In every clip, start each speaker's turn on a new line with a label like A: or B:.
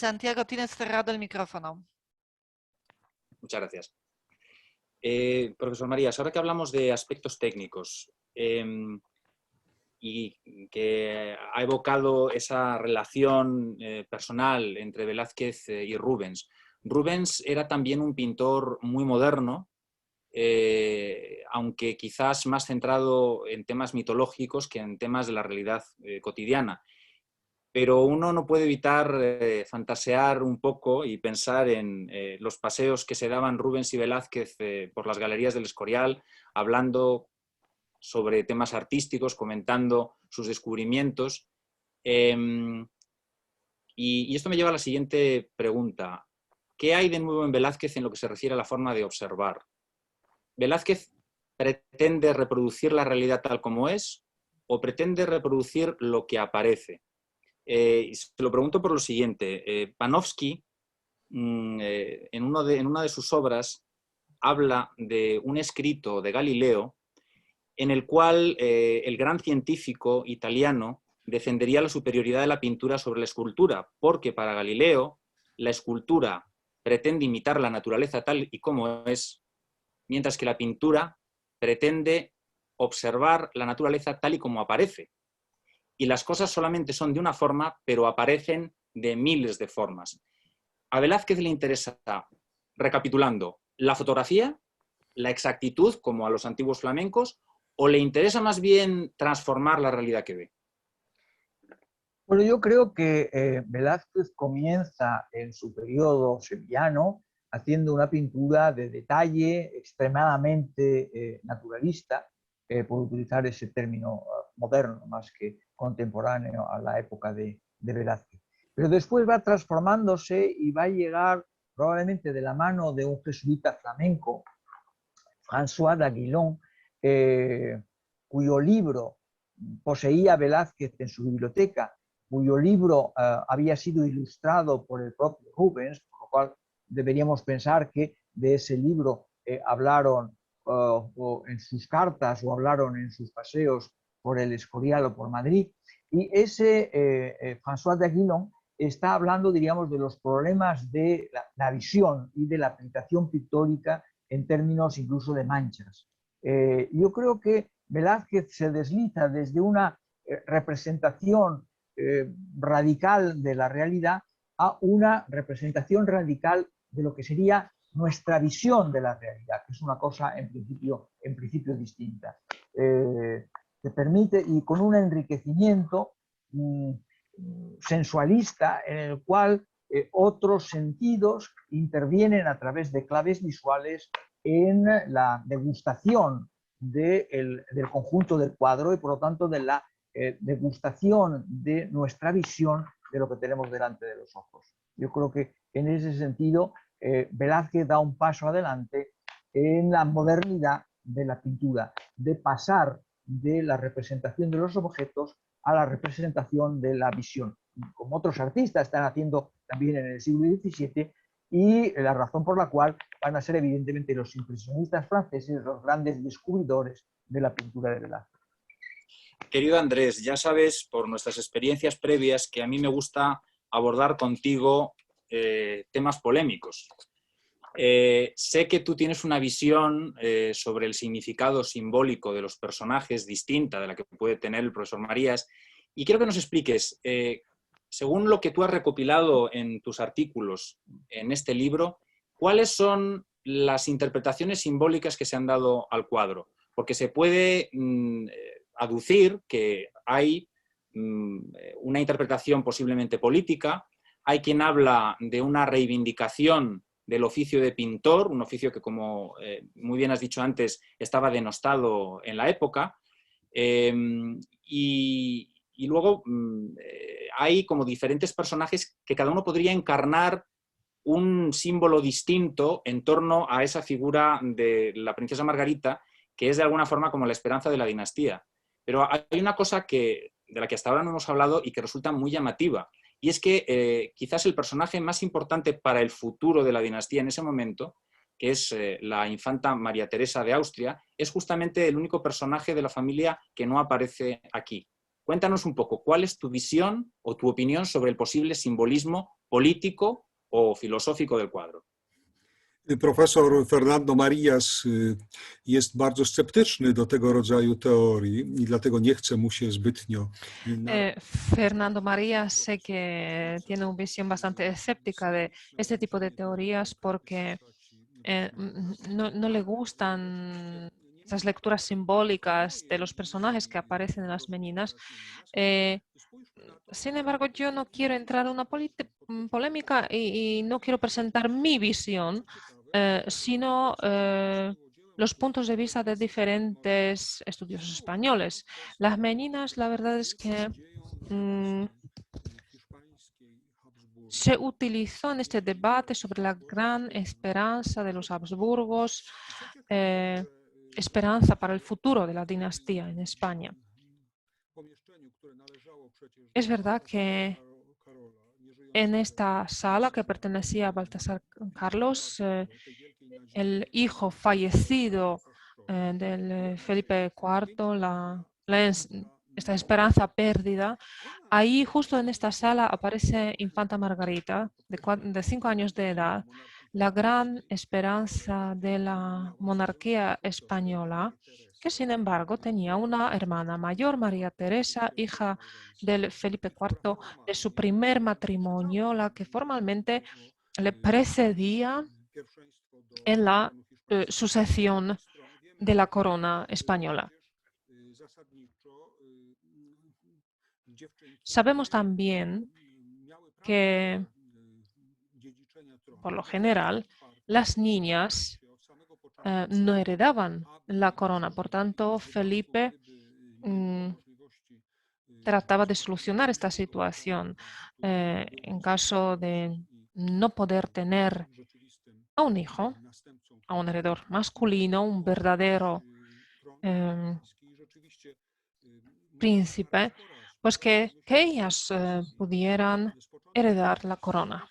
A: Santiago, tienes cerrado el micrófono.
B: Muchas gracias. Profesor Marías, ahora que hablamos de aspectos técnicos y que ha evocado esa relación personal entre Velázquez y Rubens. Rubens era también un pintor muy moderno, aunque quizás más centrado en temas mitológicos que en temas de la realidad cotidiana. Pero uno no puede evitar fantasear un poco y pensar en los paseos que se daban Rubens y Velázquez por las galerías del Escorial, hablando sobre temas artísticos, comentando sus descubrimientos. Y esto me lleva a la siguiente pregunta. ¿Qué hay de nuevo en Velázquez en lo que se refiere a la forma de observar? ¿Velázquez pretende reproducir la realidad tal como es o pretende reproducir lo que aparece? Se lo pregunto por lo siguiente. Panofsky, en una de sus obras, habla de un escrito de Galileo en el cual el gran científico italiano defendería la superioridad de la pintura sobre la escultura, porque para Galileo la escultura pretende imitar la naturaleza tal y como es, mientras que la pintura pretende observar la naturaleza tal y como aparece. Y las cosas solamente son de una forma, pero aparecen de miles de formas. A Velázquez le interesa, recapitulando, la fotografía, la exactitud, como a los antiguos flamencos, o le interesa más bien transformar la realidad que ve.
C: Bueno, yo creo que Velázquez comienza en su periodo sevillano haciendo una pintura de detalle extremadamente naturalista, por utilizar ese término moderno más que contemporáneo a la época de Velázquez. Pero después va transformándose y va a llegar probablemente de la mano de un jesuita flamenco, François d'Aguilon, cuyo libro poseía Velázquez en su biblioteca, cuyo libro había sido ilustrado por el propio Rubens, por lo cual deberíamos pensar que de ese libro hablaron en sus cartas o hablaron en sus paseos por el Escorial o por Madrid. Y ese François d'Aguilon está hablando, diríamos, de los problemas de la visión y de la aplicación pictórica en términos incluso de manchas. Yo creo que Velázquez se desliza desde una representación radical de la realidad a una representación radical de lo que sería nuestra visión de la realidad, que es una cosa en principio distinta. Te permite, y con un enriquecimiento sensualista en el cual otros sentidos intervienen a través de claves visuales en la degustación del conjunto del cuadro y por lo tanto de la degustación de nuestra visión de lo que tenemos delante de los ojos. Yo creo que en ese sentido Velázquez da un paso adelante en la modernidad de la pintura, de pasar de la representación de los objetos a la representación de la visión, como otros artistas están haciendo también en el siglo XVII, y la razón por la cual van a ser evidentemente los impresionistas franceses los grandes descubridores de la pintura de Velázquez.
B: Querido Andrés, ya sabes por nuestras experiencias previas que a mí me gusta abordar contigo temas polémicos. Sé que tú tienes una visión sobre el significado simbólico de los personajes distinta de la que puede tener el profesor Marías, y quiero que nos expliques, según lo que tú has recopilado en tus artículos en este libro, ¿cuáles son las interpretaciones simbólicas que se han dado al cuadro? Porque se puede aducir que hay una interpretación posiblemente política, hay quien habla de una reivindicación del oficio de pintor, un oficio que, como muy bien has dicho antes, estaba denostado en la época, y luego hay como diferentes personajes que cada uno podría encarnar un símbolo distinto en torno a esa figura de la princesa Margarita, que es de alguna forma como la esperanza de la dinastía. Pero hay una cosa de la que hasta ahora no hemos hablado y que resulta muy llamativa, y es que quizás el personaje más importante para el futuro de la dinastía en ese momento, que es la infanta María Teresa de Austria, es justamente el único personaje de la familia que no aparece aquí. Cuéntanos un poco, ¿cuál es tu visión o tu opinión sobre el posible simbolismo político o filosófico del cuadro?
D: Profesor Fernando Marías jest bardzo sceptyczny do tego rodzaju teorii i dlatego nie chce mu się zbytnio...
E: Fernando Marías sé que tiene una visión bastante escéptica de este tipo de teorías porque no le gustan esas lecturas simbólicas de los personajes que aparecen en las meninas. Sin embargo, yo no quiero entrar en una polémica y no quiero presentar mi visión, sino los puntos de vista de diferentes estudiosos españoles. Las meninas, la verdad es que se utilizó en este debate sobre la gran esperanza de los Habsburgos, esperanza para el futuro de la dinastía en España. Es verdad que en esta sala que pertenecía a Baltasar Carlos, el hijo fallecido del Felipe IV, esta esperanza perdida, ahí justo en esta sala aparece Infanta Margarita, de 5 años de edad, la gran esperanza de la monarquía española, que sin embargo tenía una hermana mayor, María Teresa, hija del Felipe IV, de su primer matrimonio, la que formalmente le precedía en la sucesión de la corona española. Sabemos también que, por lo general, las niñas no heredaban la corona. Por tanto, Felipe trataba de solucionar esta situación. En caso de no poder tener a un hijo, a un heredero masculino, un verdadero príncipe, pues que ellas pudieran heredar la corona.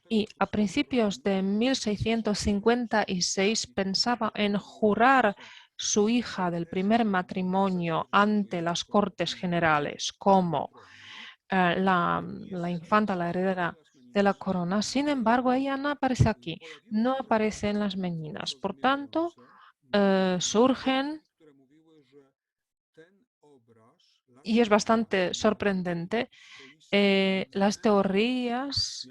E: Y a principios de 1656 pensaba en jurar su hija del primer matrimonio ante las Cortes Generales como la infanta, la heredera de la corona. Sin embargo, ella no aparece aquí, no aparece en las meninas. Por tanto, surgen, y es bastante sorprendente, las teorías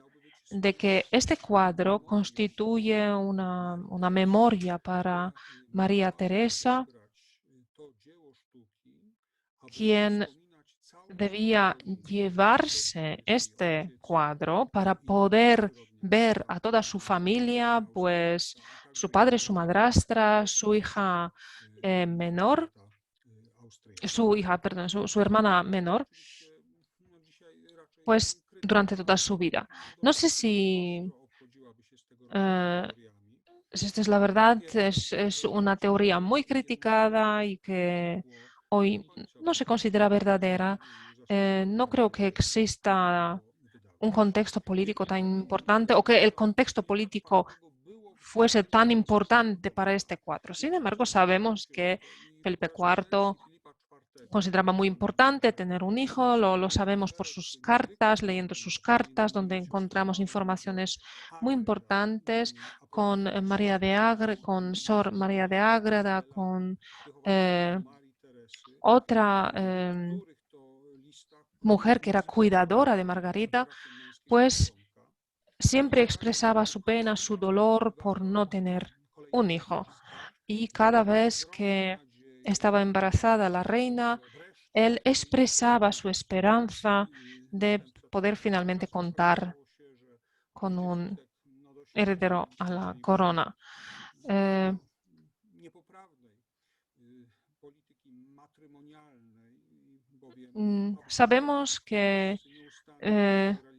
E: de que este cuadro constituye una memoria para María Teresa, quien debía llevarse este cuadro para poder ver a toda su familia, pues su padre, su madrastra, su hija menor, su hermana menor, pues durante toda su vida. No sé si esta es la verdad, es una teoría muy criticada y que hoy no se considera verdadera. No creo que exista un contexto político tan importante o que el contexto político fuese tan importante para este cuadro. Sin embargo, sabemos que Felipe IV consideraba muy importante tener un hijo, lo sabemos por sus cartas, leyendo sus cartas, donde encontramos informaciones muy importantes con María de Ágreda, con Sor María de Ágreda, con otra mujer que era cuidadora de Margarita, pues siempre expresaba su pena, su dolor por no tener un hijo. Y cada vez que estaba embarazada la reina, él expresaba su esperanza de poder finalmente contar con un heredero a la corona. Sabemos que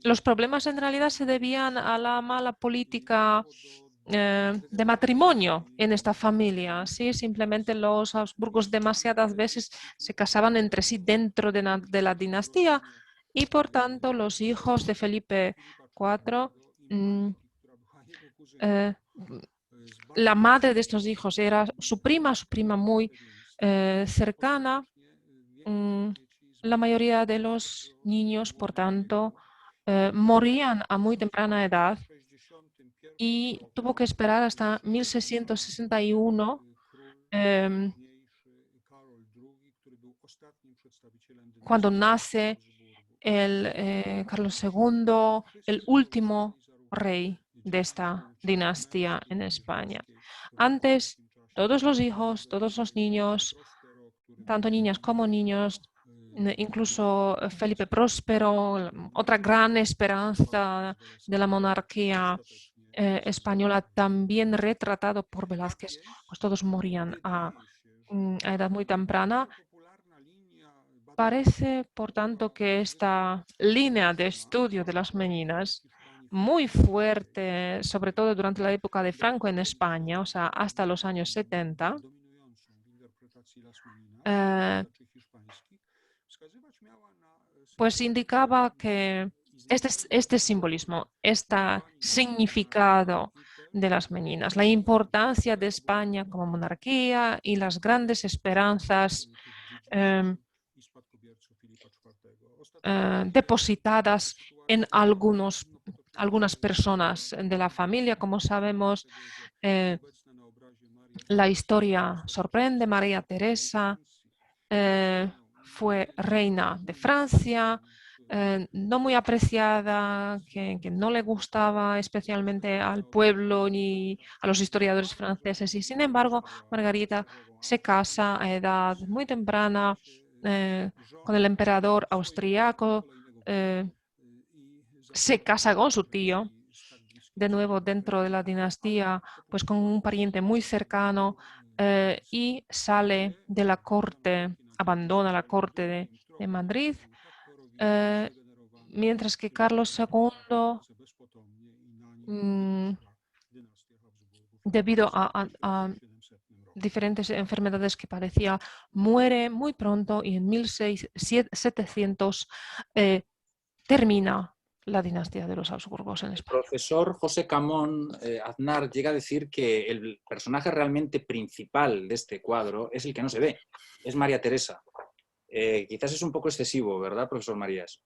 E: los problemas en realidad se debían a la mala política de matrimonio en esta familia. ¿Sí? Simplemente los Habsburgos demasiadas veces se casaban entre sí dentro de la dinastía y por tanto los hijos de Felipe IV, la madre de estos hijos era su prima muy cercana, La mayoría de los niños, por tanto, morían a muy temprana edad y tuvo que esperar hasta 1661 cuando nace el Carlos II, el último rey de esta dinastía en España. Antes, todos los hijos, todos los niños, tanto niñas como niños, incluso Felipe Próspero, otra gran esperanza de la monarquía española, también retratado por Velázquez, pues todos morían a edad muy temprana. Parece, por tanto, que esta línea de estudio de las meninas, muy fuerte, sobre todo durante la época de Franco en España, o sea, hasta los años 70, pues indicaba que este simbolismo, este significado de las meninas, la importancia de España como monarquía y las grandes esperanzas depositadas en algunas personas de la familia. Como sabemos, la historia sorprende. María Teresa fue reina de Francia, no muy apreciada, que no le gustaba especialmente al pueblo ni a los historiadores franceses. Y sin embargo, Margarita se casa a edad muy temprana con el emperador austriaco, se casa con su tío, de nuevo dentro de la dinastía, pues con un pariente muy cercano, y sale de la corte, abandona la corte de Madrid, mientras que Carlos II, debido a diferentes enfermedades que padecía, muere muy pronto y en 1700 termina la dinastía de los Habsburgos en
B: El
E: España.
B: profesor José Camón Aznar llega a decir que el personaje realmente principal de este cuadro es el que no se ve, es María Teresa. Quizás es un poco excesivo, ¿verdad, profesor Marías?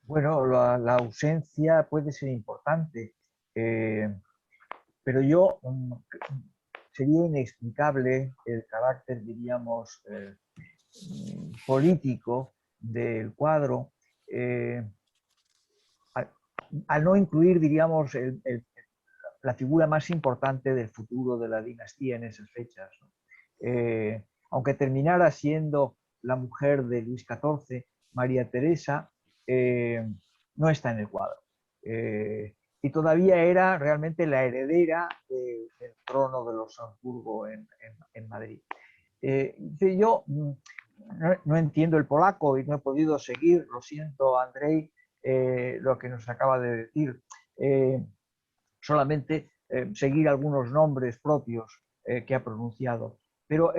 C: Bueno, la ausencia puede ser importante, pero sería inexplicable el carácter, diríamos, político del cuadro, al no incluir, diríamos, la figura más importante del futuro de la dinastía en esas fechas, ¿no? Aunque terminara siendo la mujer de Luis XIV, María Teresa no está en el cuadro. Y todavía era realmente la heredera del trono de los Habsburgo en Madrid. Yo no entiendo el polaco y no he podido seguir, lo siento, Andrei, lo que nos acaba de decir. Solamente seguir algunos nombres propios que ha pronunciado. Pero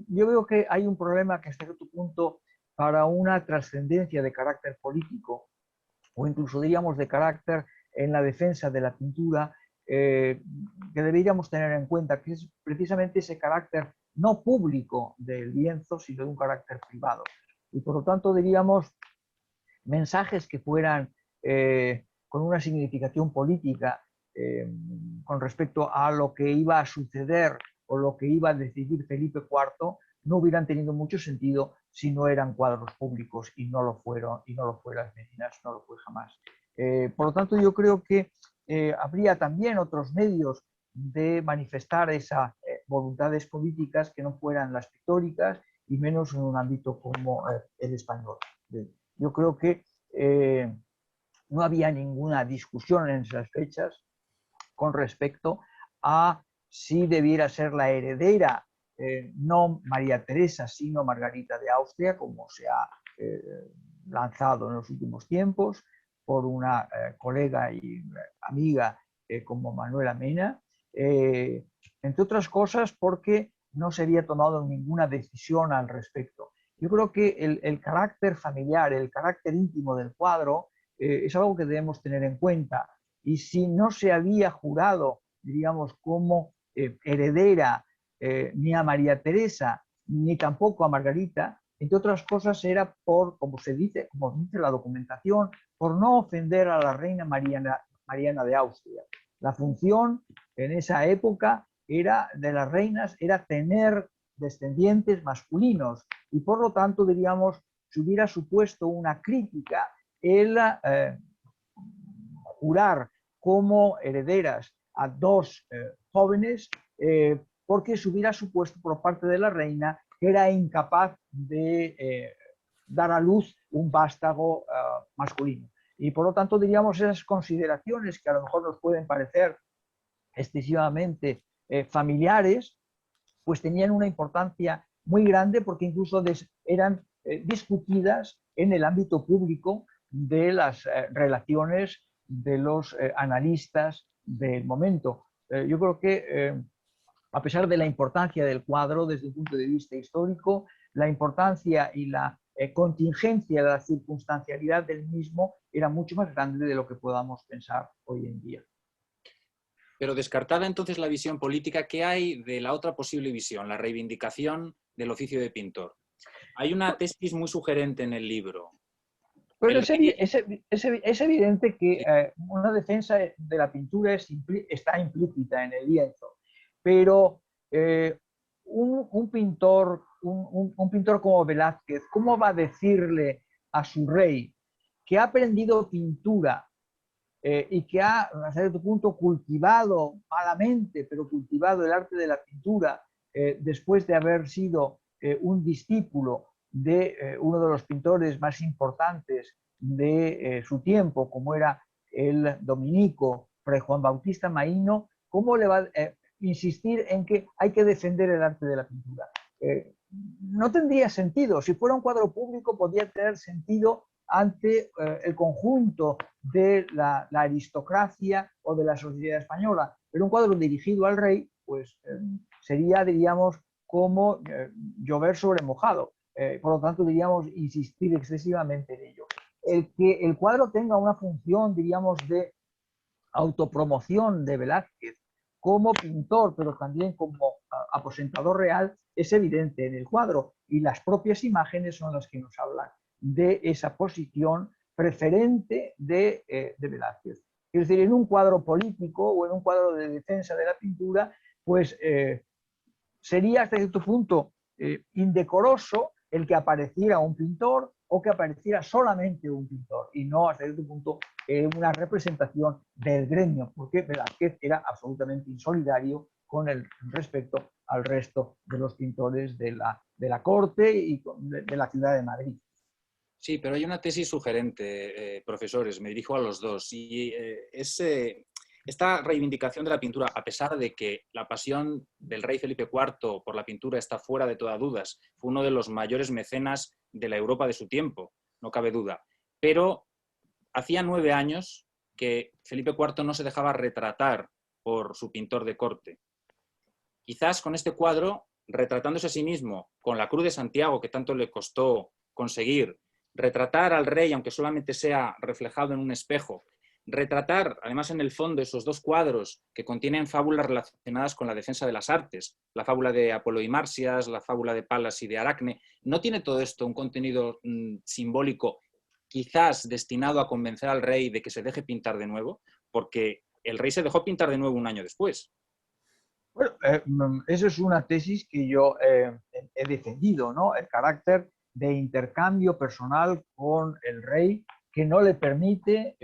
C: yo veo que hay un problema que hasta cierto punto, para una trascendencia de carácter político o incluso diríamos de carácter en la defensa de la pintura, que deberíamos tener en cuenta, que es precisamente ese carácter no público del lienzo, sino de un carácter privado. Y por lo tanto diríamos mensajes que fueran con una significación política con respecto a lo que iba a suceder o lo que iba a decidir Felipe IV, no hubieran tenido mucho sentido si no eran cuadros públicos, y no lo fueron, y no lo fue las meninas, no lo fue jamás. Por lo tanto, yo creo que habría también otros medios de manifestar esas voluntades políticas que no fueran las pictóricas, y menos en un ámbito como el español. Yo creo que no había ninguna discusión en esas fechas con respecto a si debiera ser la heredera, no María Teresa, sino Margarita de Austria, como se ha lanzado en los últimos tiempos por una colega y amiga como Manuela Mena, entre otras cosas porque no se había tomado ninguna decisión al respecto. Yo creo que el carácter familiar, el carácter íntimo del cuadro es algo que debemos tener en cuenta. Y si no se había jurado, diríamos, como heredera ni a María Teresa ni tampoco a Margarita, entre otras cosas, era por, como dice la documentación, por no ofender a la reina Mariana de Austria. La función en esa época de las reinas era tener descendientes masculinos y por lo tanto, diríamos, se hubiera supuesto una crítica el jurar como herederas a dos jóvenes porque se hubiera supuesto por parte de la reina que era incapaz de dar a luz un vástago masculino. Y por lo tanto, diríamos, esas consideraciones que a lo mejor nos pueden parecer excesivamente familiares, pues tenían una importancia muy grande porque incluso eran discutidas en el ámbito público de las relaciones de los analistas del momento. Yo creo que a pesar de la importancia del cuadro desde el punto de vista histórico, la importancia y la contingencia, la circunstancialidad del mismo era mucho más grande de lo que podamos pensar hoy en día.
B: Pero descartada entonces la visión política, ¿qué hay de la otra posible visión, la reivindicación del oficio de pintor? Hay una tesis muy sugerente en el libro.
C: Pero es evidente que una defensa de la pintura está implícita en el lienzo, pero un pintor como Velázquez, ¿cómo va a decirle a su rey que ha aprendido pintura y que ha, a cierto punto, cultivado malamente, pero cultivado el arte de la pintura después de haber sido un discípulo de uno de los pintores más importantes de su tiempo, como era el dominico Fray Juan Bautista Maíno? ¿Cómo le va a insistir en que hay que defender el arte de la pintura? No tendría sentido. Si fuera un cuadro público, podría tener sentido ante el conjunto de la aristocracia o de la sociedad española, pero un cuadro dirigido al rey, pues sería, diríamos, como llover sobre mojado. Por lo tanto, diríamos, insistir excesivamente en ello. El que el cuadro tenga una función, diríamos, de autopromoción de Velázquez como pintor, pero también como aposentador real, es evidente en el cuadro, y las propias imágenes son las que nos hablan de esa posición preferente de Velázquez. Es decir, en un cuadro político o en un cuadro de defensa de la pintura, pues sería hasta cierto punto indecoroso el que apareciera un pintor o que apareciera solamente un pintor y no hasta cierto punto una representación del gremio, porque Velázquez era absolutamente insolidario con el respecto al resto de los pintores de la corte y de la ciudad de Madrid.
B: Sí, pero hay una tesis sugerente, profesores, me dirijo a los dos, y esta reivindicación de la pintura, a pesar de que la pasión del rey Felipe IV por la pintura está fuera de toda duda, fue uno de los mayores mecenas de la Europa de su tiempo, no cabe duda, pero hacía 9 años que Felipe IV no se dejaba retratar por su pintor de corte. Quizás con este cuadro, retratándose a sí mismo, con la Cruz de Santiago que tanto le costó conseguir, retratar al rey, aunque solamente sea reflejado en un espejo, retratar, además en el fondo, esos 2 cuadros que contienen fábulas relacionadas con la defensa de las artes, la fábula de Apolo y Marsias, la fábula de Palas y de Aracne. ¿No tiene todo esto un contenido simbólico, quizás destinado a convencer al rey de que se deje pintar de nuevo? Porque el rey se dejó pintar de nuevo un año después.
C: Bueno, eso es una tesis que yo he defendido, ¿no? El carácter de intercambio personal con el rey que no le permite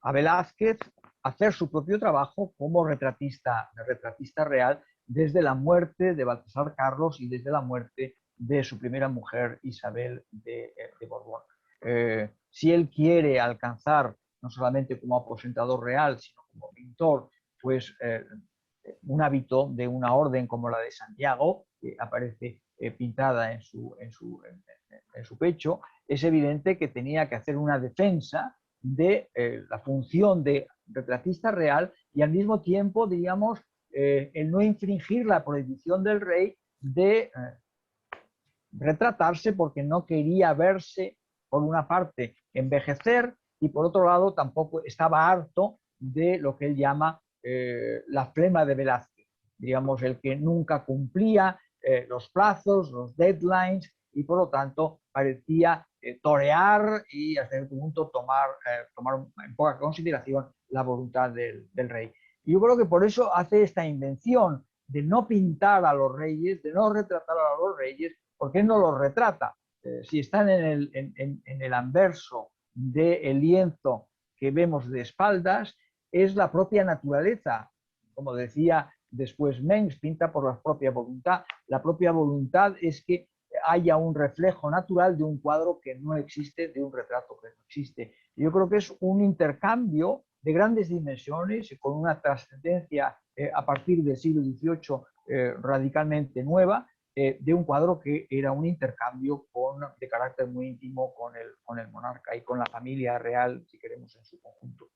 C: a Velázquez hacer su propio trabajo como retratista real desde la muerte de Baltasar Carlos y desde la muerte de su primera mujer Isabel de Borbón. Si él quiere alcanzar, no solamente como aposentador real, sino como pintor, pues un hábito de una orden como la de Santiago, que aparece pintada en su pecho, es evidente que tenía que hacer una defensa de la función de retratista real y al mismo tiempo, diríamos, el no infringir la prohibición del rey de retratarse porque no quería verse, por una parte, envejecer y por otro lado tampoco estaba harto de lo que él llama la flema de Velázquez, digamos, el que nunca cumplía los plazos, los deadlines, y por lo tanto parecía torear y hasta cierto punto tomar en poca consideración la voluntad del rey. Y yo creo que por eso hace esta invención de no pintar a los reyes, de no retratar a los reyes, porque no los retrata. Si están en el anverso del lienzo que vemos de espaldas, es la propia naturaleza. Como decía después Mengs, pinta por la propia voluntad. La propia voluntad es que haya un reflejo natural de un cuadro que no existe, de un retrato que no existe. Yo creo que es un intercambio de grandes dimensiones y con una trascendencia a partir del siglo XVIII radicalmente nueva, de un cuadro que era un intercambio de carácter muy íntimo con el monarca y con la familia real, si queremos, en su conjunto.